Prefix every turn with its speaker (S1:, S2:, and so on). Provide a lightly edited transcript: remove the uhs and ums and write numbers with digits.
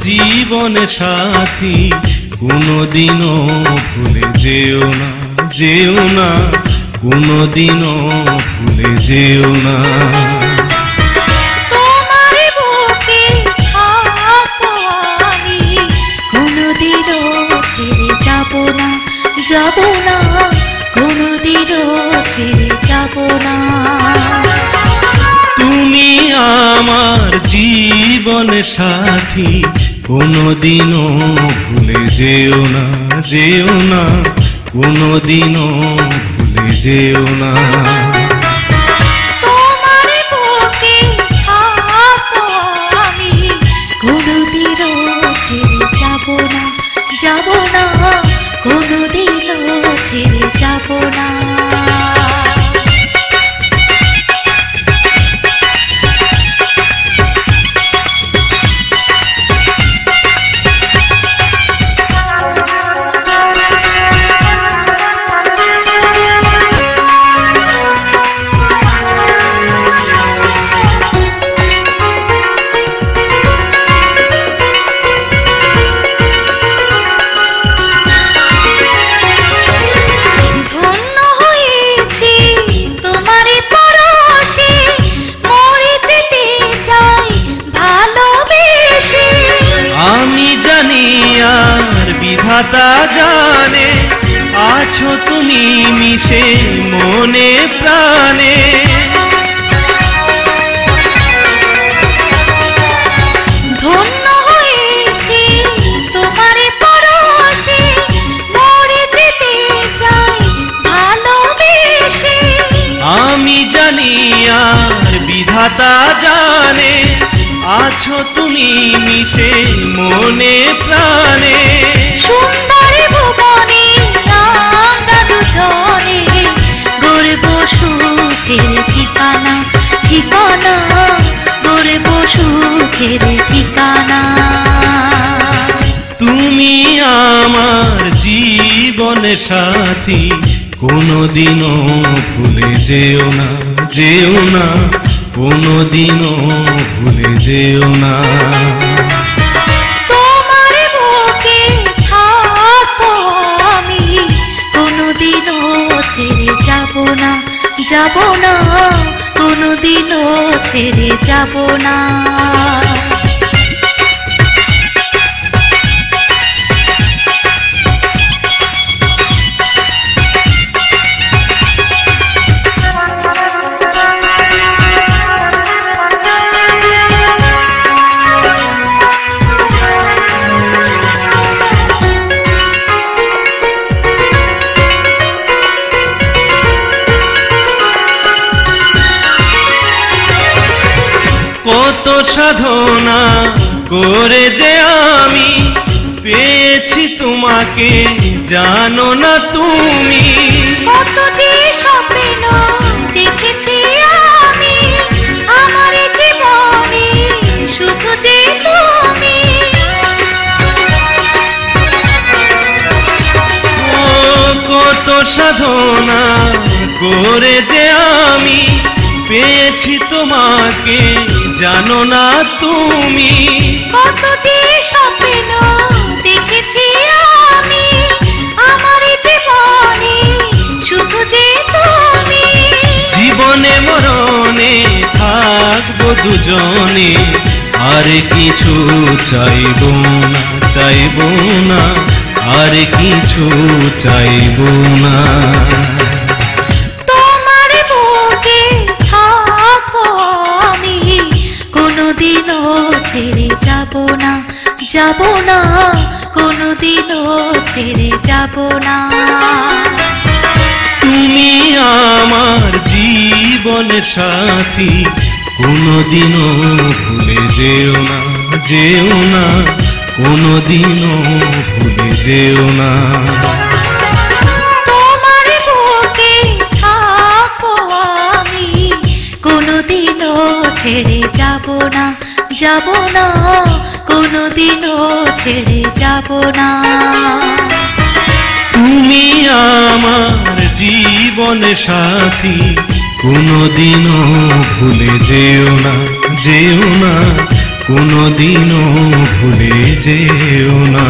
S1: জীবন সাথী, কোনদিনও ভুলে যেও না, যেও না, কোনদিনও ভুলে যেও না।
S2: তোমার বুকে থাকবো আমি, কোনদিনও ছেড়ে যাব না, যাব না, কোনদিনও ছেড়ে যাব না।
S1: তুমি আমার জীবন সাথী, কোনদিনও ভুলে যেও না, যেও না, কোনদিনও ভুলে যেও না।
S2: তোমার বুকে থাকবো আমি, কোনদিনও ছেড়ে যাব না, যাব না, কোনদিনও ছেড়ে যাব না।
S1: বিধাতা জানে আছো তুমি মিশে মনে প্রাণে।
S2: ধন্য হয়েছি তোমার পরশে, মরে যেতে চাই ভালোবেসে।
S1: আমি জানি আর বিধাতা জানে আছো তুমি মিশে মনে প্রাণে।
S2: সুন্দর ভুবনে আমরা দুজনে গড়ব সুখের ঠিকানা, ঠিকানা, গড়ব সুখের ঠিকানা।
S1: তুমি আমার জীবন সাথী, কোনদিনও ভুলে যেও না, যেও না, কোনদিনও ভুলে যেও না।
S2: তোমার বুকে থাকবো আমি, কোনদিনও ছেড়ে যাব না, যাব না, কোনদিনও ছেড়ে যাব না।
S1: কত সাধনা করে যে আমি পেয়েছি তোমাকে, জানো না তুমি।
S2: কত যে স্বপ্ন দেখেছি আমি, আমার জীবনে শুধু যে তুমি।
S1: ও কত সাধনা করে যে আমি পেয়েছি তোমাকে, জানো না তুমি।
S2: কত যে স্বপ্ন দেখেছি আমি, আমার জীবনে শুধু যে তুমি।
S1: জীবনে মরণে থাকবো দুজনে, আর কিছু চাইবো না, চাইবো না, আর কিছু চাইবো না।
S2: তোমার বুকে থাকবো আমি, কোনদিনও ছেড়ে যাব না, যাব না, কোনদিনও ছেড়ে যাব না।
S1: তুমি আমার জীবন সাথী, কোনদিনও ভুলে যেও না, যেও না, কোনদিনও ভুলে যেও না।
S2: তোমার বুকে থাকবো আমি, কোনদিনও ছেড়ে যাব না, যাব না, কোনদিনও ছেড়ে যাব না।
S1: তুমি আমার জীবন সাথী, কোনদিনও ভুলে যেও না, যেও না, কোনোদিনও ভুলে যেও না।